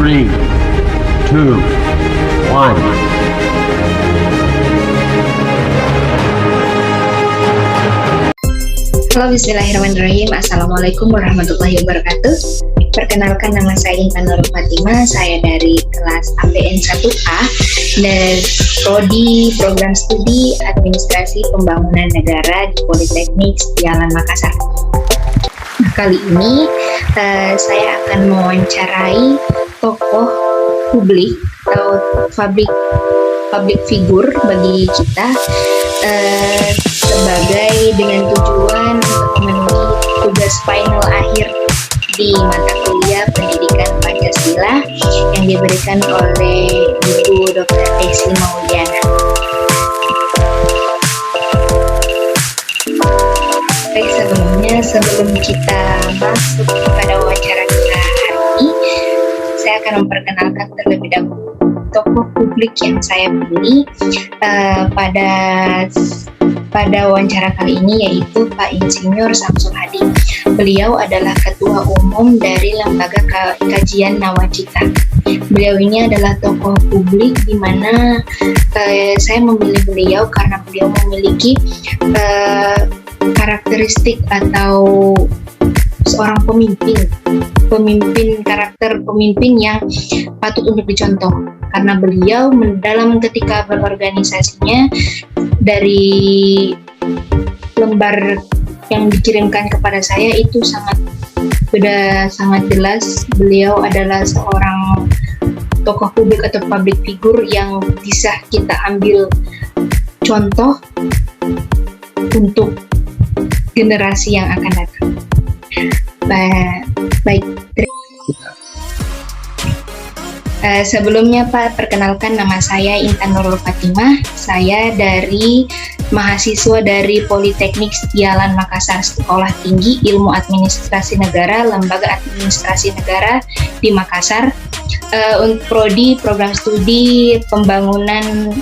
Three, two, one. Halo, bismillahirrahmanirrahim. Assalamualaikum warahmatullahi wabarakatuh. Perkenalkan, nama saya Intan Nurul Fatimah. Saya dari kelas APN 1A dan Prodi Program Studi Administrasi Pembangunan Negara di Politeknik Setiawan Makassar. Nah, kali ini saya akan mewawancarai tokoh publik atau public figure bagi kita, sebagai dengan tujuan untuk memenuhi tugas final akhir di mata kuliah Pendidikan Pancasila yang diberikan oleh Ibu Dr. Desi Mauliana. Baik, sebelum kita masuk pada wawancara kita hari ini, saya akan memperkenalkan terlebih dahulu tokoh publik yang saya pilih pada wawancara kali ini, yaitu Pak Insinyur Samsul Hadi. Beliau adalah Ketua Umum dari Lembaga Kajian Nawacita. Beliau ini adalah tokoh publik di mana saya memilih beliau karena beliau memiliki karakteristik atau seorang karakter pemimpin yang patut untuk dicontoh, karena beliau ketika berorganisasinya dari lembar yang dikirimkan kepada saya itu sangat jelas beliau adalah seorang tokoh publik atau public figure yang bisa kita ambil contoh untuk generasi yang akan datang. Baik. Sebelumnya Pak, perkenalkan, nama saya Intan Nurul Fatimah. Saya dari mahasiswa dari Politeknik Setiawan Makassar, Sekolah Tinggi Ilmu Administrasi Negara, Lembaga Administrasi Negara di Makassar, untuk Prodi Program Studi Pembangunan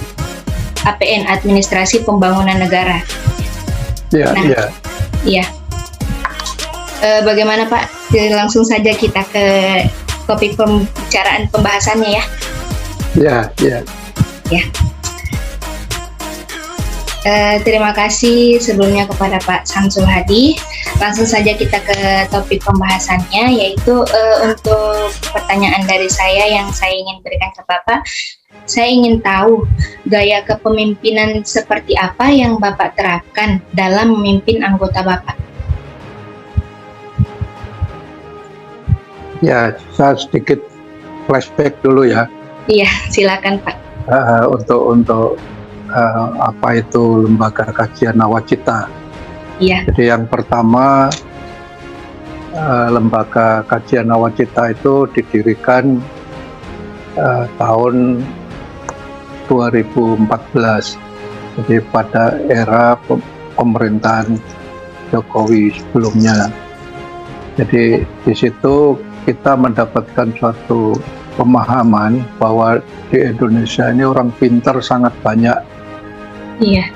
APN Administrasi Pembangunan Negara. Iya. Bagaimana Pak? Langsung saja kita ke topik pembahasannya ya. Ya. Terima kasih sebelumnya kepada Pak Samsul Hadi. Langsung saja kita ke topik pembahasannya, yaitu untuk pertanyaan dari saya yang saya ingin berikan ke Bapak. Saya ingin tahu gaya kepemimpinan seperti apa yang Bapak terapkan dalam memimpin anggota Bapak. Ya, saya sedikit flashback dulu ya. Iya, silakan Pak. Untuk apa itu Lembaga Kajian Nawacita. Iya. Jadi yang pertama, Lembaga Kajian Nawacita itu didirikan tahun 2014. Jadi pada era pemerintahan Jokowi sebelumnya. Jadi di situ kita mendapatkan suatu pemahaman bahwa di Indonesia ini orang pintar sangat banyak. Iya.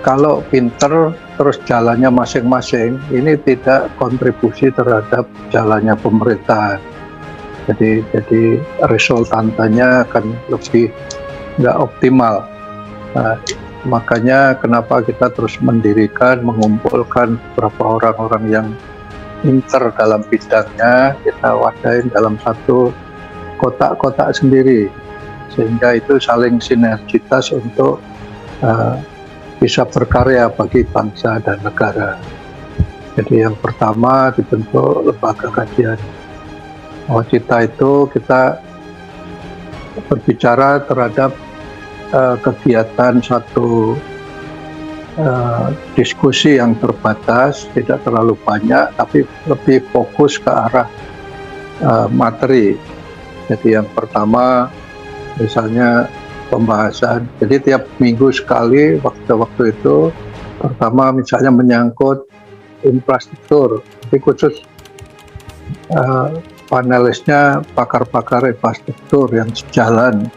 Kalau pintar terus jalannya masing-masing, ini tidak kontribusi terhadap jalannya pemerintahan. Jadi resultantanya akan lebih nggak optimal. Makanya kenapa kita terus mengumpulkan beberapa orang-orang yang pinter dalam bidangnya, kita wadahin dalam satu kotak-kotak sendiri, sehingga itu saling sinergitas untuk bisa berkarya bagi bangsa dan negara. Jadi yang pertama dibentuk Lembaga Kajian Nawacita, itu kita berbicara terhadap kegiatan satu diskusi yang terbatas, tidak terlalu banyak, tapi lebih fokus ke arah materi. Jadi yang pertama misalnya pembahasan, jadi tiap minggu sekali waktu itu, pertama misalnya menyangkut infrastruktur, jadi khusus panelisnya pakar-pakar infrastruktur yang sejalan.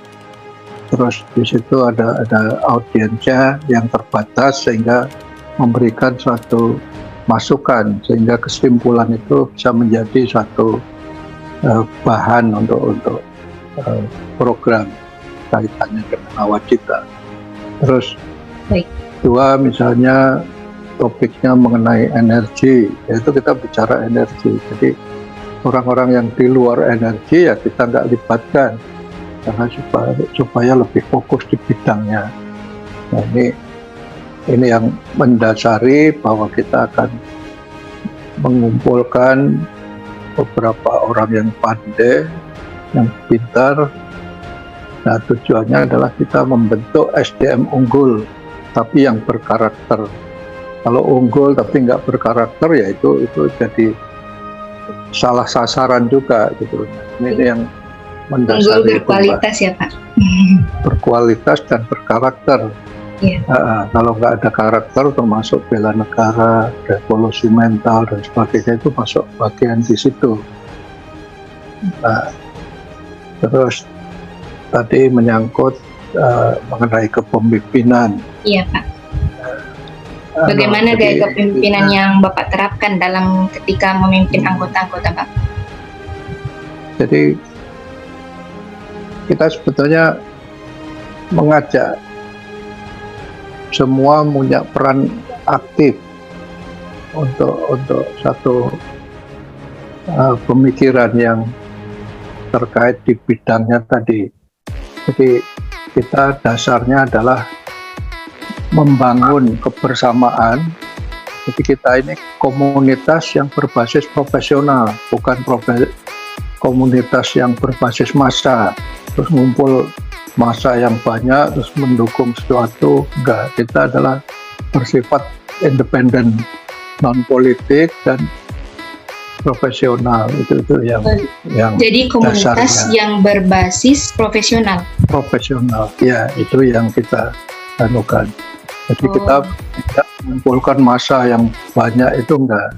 Terus di situ ada audiensnya yang terbatas sehingga memberikan suatu masukan, sehingga kesimpulan itu bisa menjadi suatu bahan untuk program kaitannya dengan nawacita. Terus Baik. dua, misalnya topiknya mengenai energi, yaitu kita bicara energi. Jadi orang-orang yang di luar energi ya kita nggak libatkan, karena supaya lebih fokus di bidangnya. Nah, ini yang mendasari bahwa kita akan mengumpulkan beberapa orang yang pandai, yang pintar. Nah, tujuannya adalah kita membentuk SDM unggul tapi yang berkarakter. Kalau unggul tapi nggak berkarakter, ya itu jadi salah sasaran juga gitu. Ini yang mendasari. Unggul berkualitas ya Pak. Berkualitas dan berkarakter. Iya. Kalau nggak ada karakter, termasuk bela negara, revolusi mental dan sebagainya, itu masuk bagian di situ. Nah, terus tadi menyangkut mengenai kepemimpinan. Iya Pak. Bagaimana gaya kepemimpinan yang Bapak terapkan dalam ketika memimpin anggota-anggota Bapak? Jadi kita sebetulnya mengajak semua punya peran aktif untuk satu pemikiran yang terkait di bidangnya tadi. Jadi kita dasarnya adalah membangun kebersamaan. Jadi kita ini komunitas yang berbasis profesional, bukan komunitas yang berbasis massa, terus ngumpul massa yang banyak terus mendukung sesuatu. Enggak, kita adalah bersifat independen, non politik dan profesional. Itu yang jadi komunitas dasarnya. Yang berbasis profesional Ya, itu yang kita anukan. Jadi kita tidak mengumpulkan massa yang banyak, itu enggak.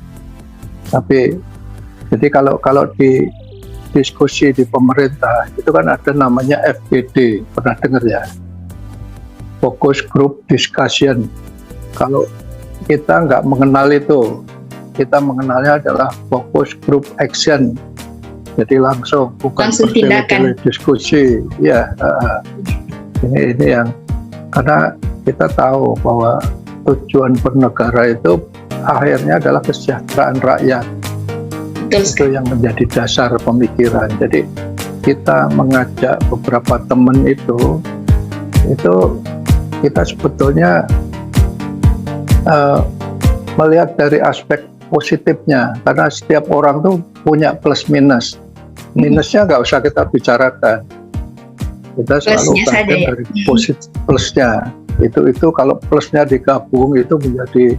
Tapi jadi kalau di diskusi di pemerintah itu kan ada namanya FGD, pernah dengar ya? Focus Group Discussion. Kalau kita nggak mengenal itu, kita mengenalnya adalah Focus Group Action. Jadi langsung, bukan tindakan diskusi. Ya, ini yang, karena kita tahu bahwa tujuan bernegara itu akhirnya adalah kesejahteraan rakyat. Itu yang menjadi dasar pemikiran. Jadi kita mengajak beberapa teman itu kita sebetulnya melihat dari aspek positifnya, karena setiap orang tuh punya plus minus. Minusnya nggak usah kita bicarakan, kita selalu bagian dari positif plusnya. Itu kalau plusnya digabung itu menjadi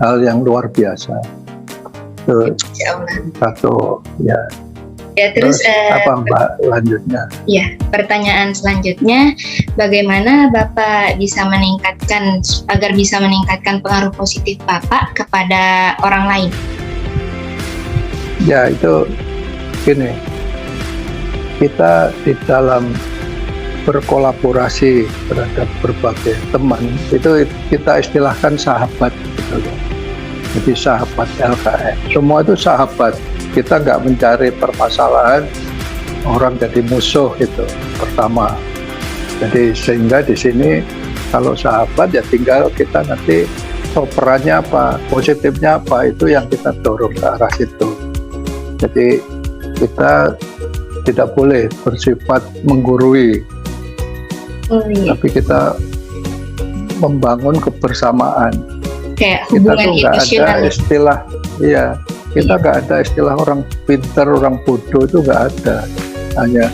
hal yang luar biasa. Satu ya. Ya, terus apa Mbak lanjutnya? Ya, pertanyaan selanjutnya, bagaimana Bapak bisa meningkatkan agar bisa meningkatkan pengaruh positif Bapak kepada orang lain? Ya, itu gini, kita di dalam berkolaborasi terhadap berbagai teman itu kita istilahkan sahabat gitu. Jadi sahabat LKM, semua itu sahabat. Kita nggak mencari permasalahan orang jadi musuh itu pertama. Jadi sehingga di sini kalau sahabat ya tinggal kita nanti perannya apa, positifnya apa, itu yang kita dorong ke arah situ. Jadi kita tidak boleh bersifat menggurui, tapi kita membangun kebersamaan. Kayak Kita hubungan tuh nggak emosional. ada istilah, iya, kita nggak ada istilah orang pintar, orang bodoh, itu nggak ada. Hanya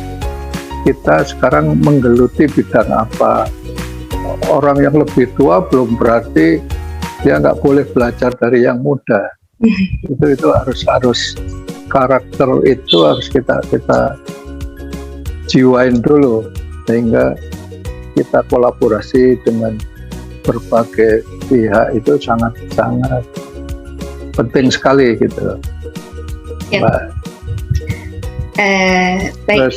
kita sekarang menggeluti bidang apa. Orang yang lebih tua belum berarti dia nggak boleh belajar dari yang muda. Itu harus karakter itu harus kita jiwain dulu, sehingga kita kolaborasi dengan berbagai pihak itu sangat penting sekali gitu. Ya. Baik,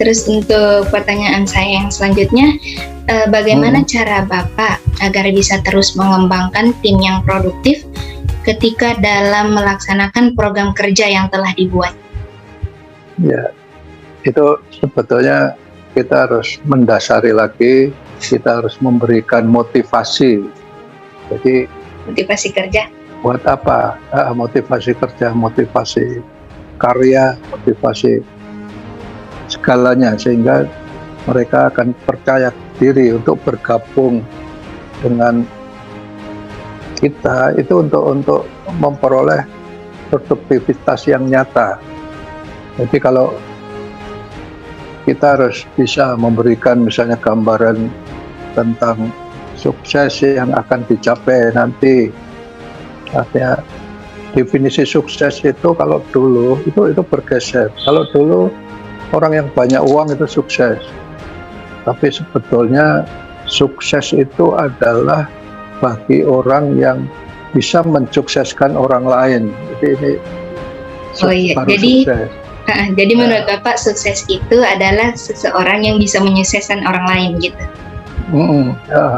terus untuk pertanyaan saya yang selanjutnya, bagaimana cara Bapak agar bisa terus mengembangkan tim yang produktif ketika dalam melaksanakan program kerja yang telah dibuat? Ya, itu sebetulnya kita harus mendasari lagi, kita harus memberikan motivasi. Jadi Motivasi kerja. buat apa? Motivasi kerja, motivasi karya, motivasi segalanya, sehingga mereka akan percaya diri untuk bergabung dengan kita itu untuk memperoleh produktivitas yang nyata. Jadi kalau kita harus bisa memberikan misalnya gambaran tentang sukses yang akan dicapai nanti, artinya definisi sukses itu kalau dulu itu bergeser. Kalau dulu orang yang banyak uang itu sukses, tapi sebetulnya sukses itu adalah bagi orang yang bisa mensukseskan orang lain. Jadi ini baru jadi sukses. Jadi menurut Bapak sukses itu adalah seseorang yang bisa menyukseskan orang lain gitu.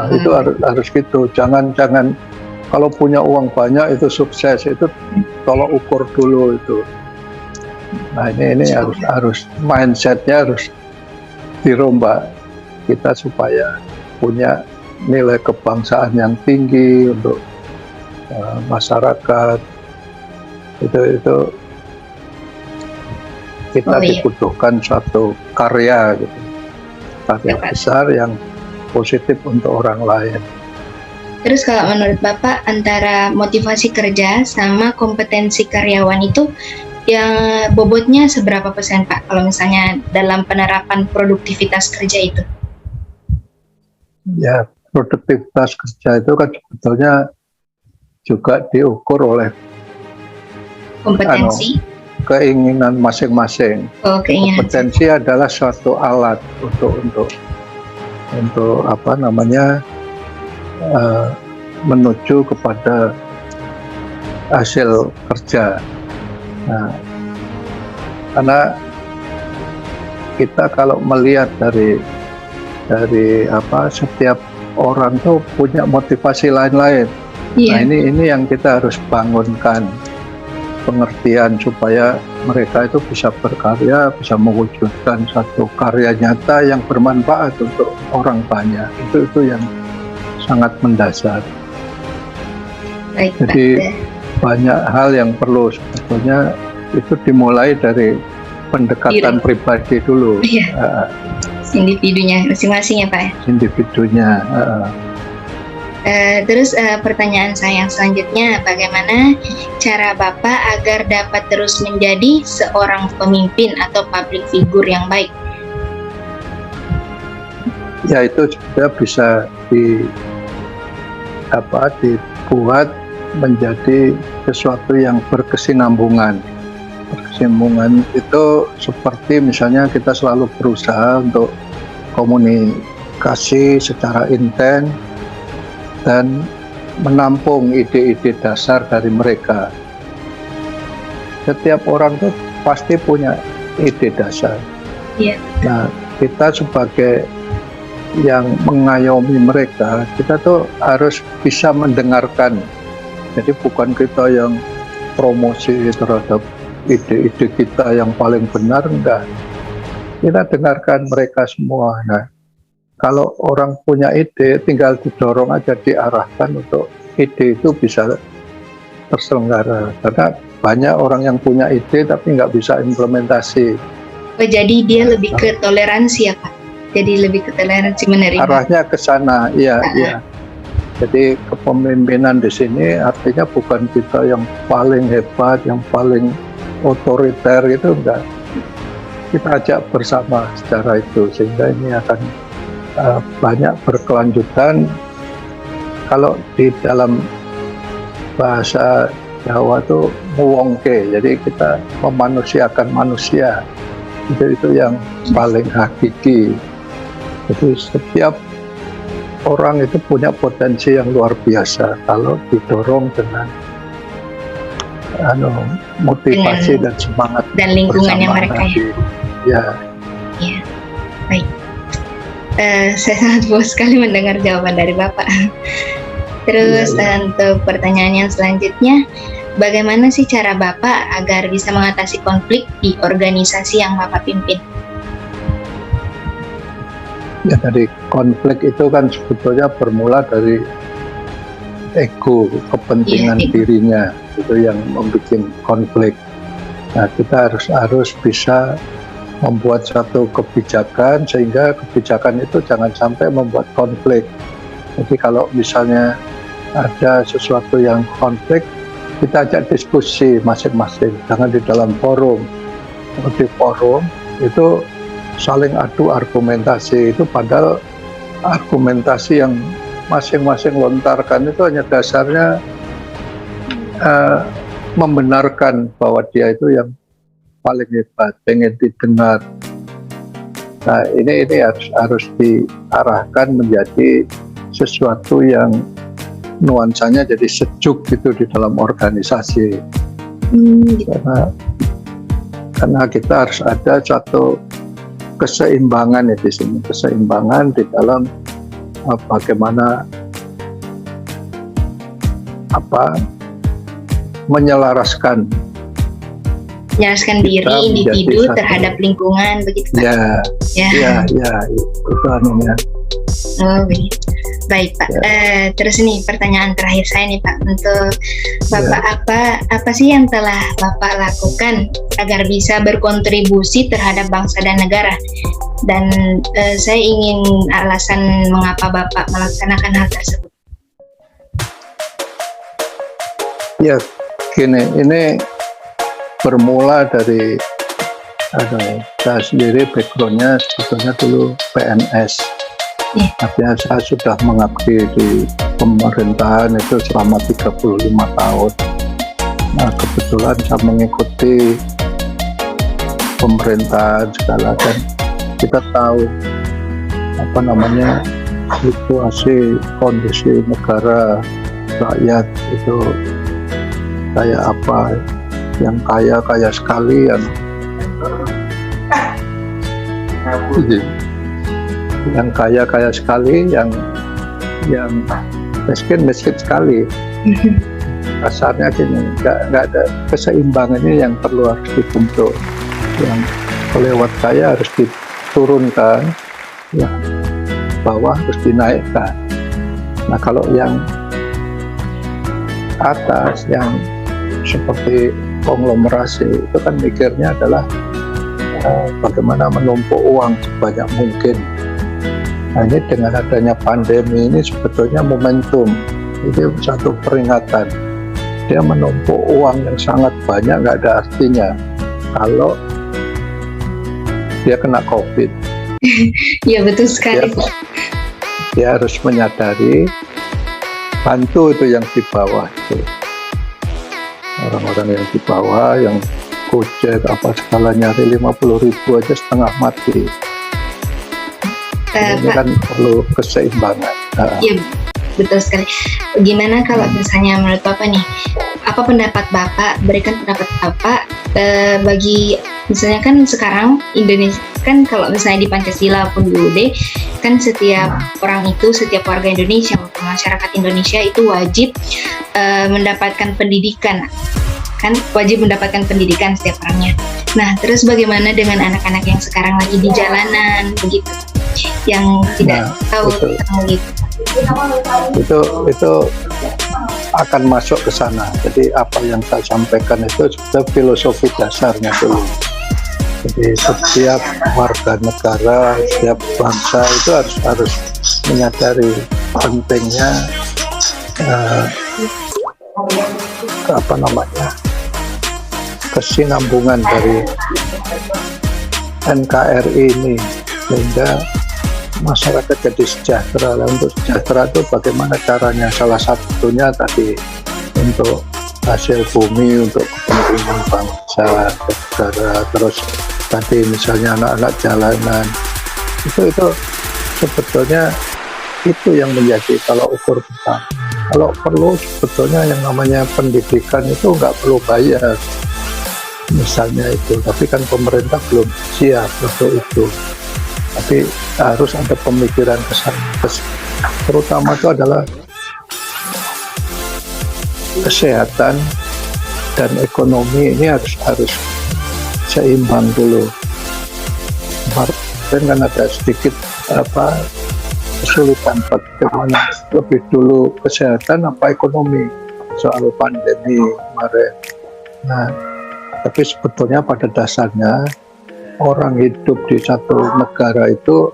Itu harus gitu. Jangan kalau punya uang banyak itu sukses, itu tolok ukur dulu itu. Nah ini harus mindsetnya harus dirombak kita supaya punya nilai kebangsaan yang tinggi untuk masyarakat. Itu kita dibutuhkan suatu karya gitu, karya besar yang positif untuk orang lain. Terus kalau menurut Bapak antara motivasi kerja sama kompetensi karyawan itu yang bobotnya seberapa persen Pak kalau misalnya dalam penerapan produktivitas kerja itu? Ya, produktivitas kerja itu kan sebetulnya juga diukur oleh kompetensi, keinginan masing-masing. Kompetensi adalah suatu alat untuk apa namanya menuju kepada hasil kerja. Nah, karena kita kalau melihat dari apa, setiap orang tuh punya motivasi lain-lain. Nah ini yang kita harus bangunkan pengertian supaya mereka itu bisa berkarya, bisa mewujudkan satu karya nyata yang bermanfaat untuk orang banyak. Itu yang sangat mendasar. Jadi banyak hal yang perlu sebetulnya itu dimulai dari pendekatan pribadi dulu. Individunya masing-masing ya Pak. Individunya. Terus pertanyaan saya yang selanjutnya, bagaimana cara Bapak agar dapat terus menjadi seorang pemimpin atau public figure yang baik? Ya itu juga bisa dibuat menjadi sesuatu yang berkesinambungan. Berkesinambungan itu seperti misalnya kita selalu berusaha untuk komunikasi secara intens dan menampung ide-ide dasar dari mereka. Setiap orang tuh pasti punya ide dasar. Nah, kita sebagai yang mengayomi mereka, kita tuh harus bisa mendengarkan. Jadi bukan kita yang promosi terhadap ide-ide kita yang paling benar, enggak. Kita dengarkan mereka semua. Nah, kalau orang punya ide, tinggal didorong aja, diarahkan untuk ide itu bisa terselenggara. Karena banyak orang yang punya ide tapi nggak bisa implementasi. Jadi dia lebih ke toleransi ya Pak? Jadi lebih ke toleransi menerima. Arahnya ke sana, iya. Jadi kepemimpinan di sini artinya bukan kita yang paling hebat, yang paling otoriter itu enggak. Kita ajak bersama secara itu sehingga ini akan banyak berkelanjutan. Kalau di dalam bahasa Jawa itu muwongke, jadi kita memanusiakan manusia, itu yang paling hakiki. Jadi setiap orang itu punya potensi yang luar biasa kalau didorong dengan motivasi dan semangat dan lingkungan yang mereka ya. Baik. Saya sangat puas sekali mendengar jawaban dari Bapak. Terus untuk pertanyaan yang selanjutnya, bagaimana sih cara Bapak agar bisa mengatasi konflik di organisasi yang Bapak pimpin? Ya, dari konflik itu kan sebetulnya bermula dari ego, kepentingan Iya, ego. dirinya itu yang membuat konflik. Nah, kita harus bisa membuat satu kebijakan sehingga kebijakan itu jangan sampai membuat konflik. Jadi kalau misalnya ada sesuatu yang konflik, kita ajak diskusi masing-masing, jangan di dalam forum. Kalau di forum itu saling adu argumentasi, itu padahal argumentasi yang masing-masing lontarkan itu hanya dasarnya membenarkan bahwa dia itu yang paling hebat, pengen didengar. Nah, ini harus diarahkan menjadi sesuatu yang nuansanya jadi sejuk gitu di dalam organisasi. Gitu. Karena kita harus ada suatu keseimbangan ya di sini, keseimbangan di dalam bagaimana menyelaraskan Menjelaskan diri individu satu. terhadap lingkungan, begitu Pak? Ya, itu anunya. Oh, begitu. Baik Pak. Terus nih pertanyaan terakhir saya nih Pak, untuk Bapak, apa sih yang telah Bapak lakukan agar bisa berkontribusi terhadap bangsa dan negara? Dan saya ingin alasan mengapa Bapak melaksanakan hal tersebut. Ya, gini, ini bermula dari saya sendiri backgroundnya sebetulnya dulu PNS. Artinya saya sudah mengabdi di pemerintahan itu selama 35 tahun. Nah, kebetulan saya mengikuti pemerintahan segala, dan kita tahu situasi kondisi negara, rakyat itu kayak apa, yang kaya sekali, yang kaya sekali, yang miskin sekali. Kasarnya gini, nggak ada keseimbangannya yang perlu harus dibentuk. Yang lewat kaya harus diturunkan, yang bawah harus dinaikkan. Nah, kalau yang atas, yang seperti konglomerasi itu kan mikirnya adalah bagaimana menumpuk uang sebanyak mungkin. Nah, ini dengan adanya pandemi ini sebetulnya momentum, itu satu peringatan. Dia menumpuk uang yang sangat banyak, nggak ada artinya kalau dia kena COVID. Iya, betul sekali. Dia harus menyadari, bantu itu yang di bawah itu. Orang-orang yang di bawah, yang Gojek apa segala nyari 50.000 aja setengah mati. Ini kan perlu keseimbangan. Iya, betul sekali. Gimana kalau misalnya menurut Bapak nih, apa pendapat Bapak, berikan pendapat Bapak bagi, misalnya kan sekarang Indonesia kan kalau misalnya di Pancasila pun di UUD kan setiap orang itu, setiap warga Indonesia maupun masyarakat Indonesia itu wajib mendapatkan pendidikan, kan wajib mendapatkan pendidikan setiap orangnya. Nah, terus bagaimana dengan anak-anak yang sekarang lagi di jalanan begitu, yang tidak tahu tentang itu akan masuk ke sana. Jadi apa yang saya sampaikan itu sudah filosofi dasarnya dulu. Jadi setiap warga negara, setiap bangsa itu harus menyadari pentingnya kesinambungan dari NKRI ini, sehingga masyarakat jadi sejahtera. Untuk sejahtera itu bagaimana caranya? Salah satunya tadi untuk hasil bumi, untuk kepentingan bangsa, negara. Terus tadi misalnya anak-anak jalanan, itu sebetulnya itu yang menjadi kalau ukur kita. Kalau perlu sebetulnya yang namanya pendidikan itu nggak perlu bayar, misalnya itu. Tapi kan pemerintah belum siap untuk itu. Tapi harus ada pemikiran kesana. Terutama itu adalah kesehatan dan ekonomi ini harus seimbang dulu. Kemarin kan ada sedikit kesulitan bagaimana lebih dulu kesehatan apa ekonomi soal pandemi kemarin. Nah, tapi sebetulnya pada dasarnya orang hidup di satu negara itu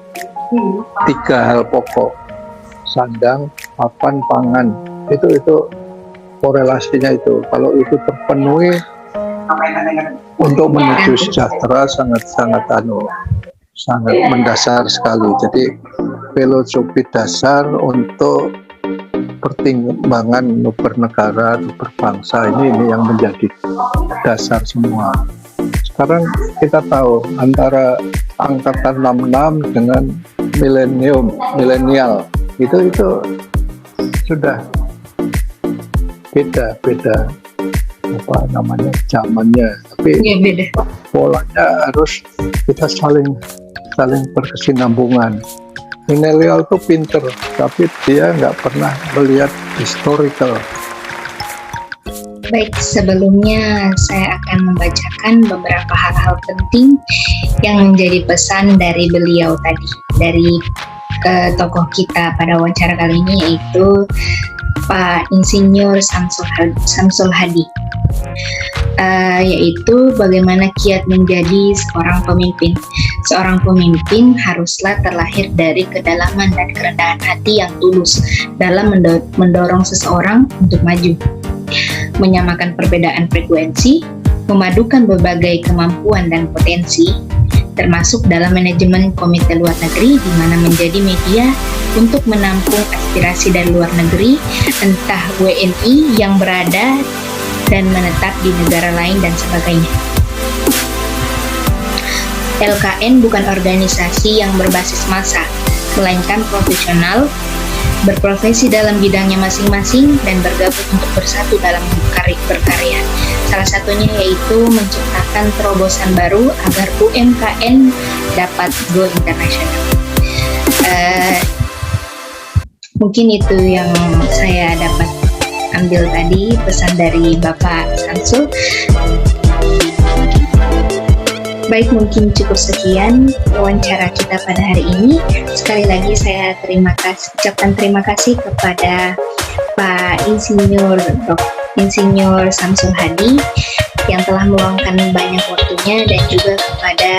3 hal pokok: sandang, papan, pangan. Itu korelasinya itu. Kalau itu terpenuhi, untuk menuju sejahtera sangat mendasar sekali. Jadi filosofi dasar untuk pertimbangan bernegara, berbangsa ini yang menjadi dasar semua. Sekarang kita tahu antara angkatan 66 dengan milenial itu sudah beda zamannya, tapi beda. polanya harus kita saling berkesinambungan. Milenial tuh pinter, tapi dia nggak pernah melihat historical. Baik, sebelumnya saya akan membacakan beberapa hal-hal penting yang menjadi pesan dari beliau tadi, dari tokoh kita pada wawancara kali ini, yaitu Pak Insinyur Samsul Hadi, yaitu bagaimana kiat menjadi seorang pemimpin. Seorang pemimpin haruslah terlahir dari kedalaman dan kerendahan hati yang tulus dalam mendorong seseorang untuk maju, menyamakan perbedaan frekuensi, memadukan berbagai kemampuan dan potensi, termasuk dalam manajemen komite luar negeri, di mana menjadi media untuk menampung aspirasi dari luar negeri, entah WNI yang berada dan menetap di negara lain dan sebagainya. LKN bukan organisasi yang berbasis massa, melainkan profesional, berprofesi dalam bidangnya masing-masing, dan bergabung untuk bersatu dalam berkarya. Salah satunya yaitu menciptakan terobosan baru agar UMKM dapat go internasional. Mungkin itu yang saya dapat ambil tadi, pesan dari Bapak Samsul. Baik, mungkin cukup sekian wawancara kita pada hari ini. Sekali lagi saya ucapkan terima kasih kepada Pak Insinyur Samsul Hadi yang telah meluangkan banyak waktunya, dan juga kepada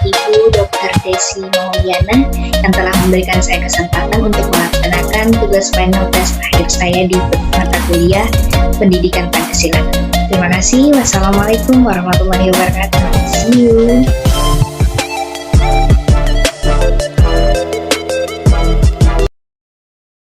Ibu Dr. Desi Mauliana yang telah memberikan saya kesempatan untuk melaksanakan tugas final tes akhir saya di mata kuliah Pendidikan Pancasila. Terima kasih. Wassalamualaikum warahmatullahi wabarakatuh. See you.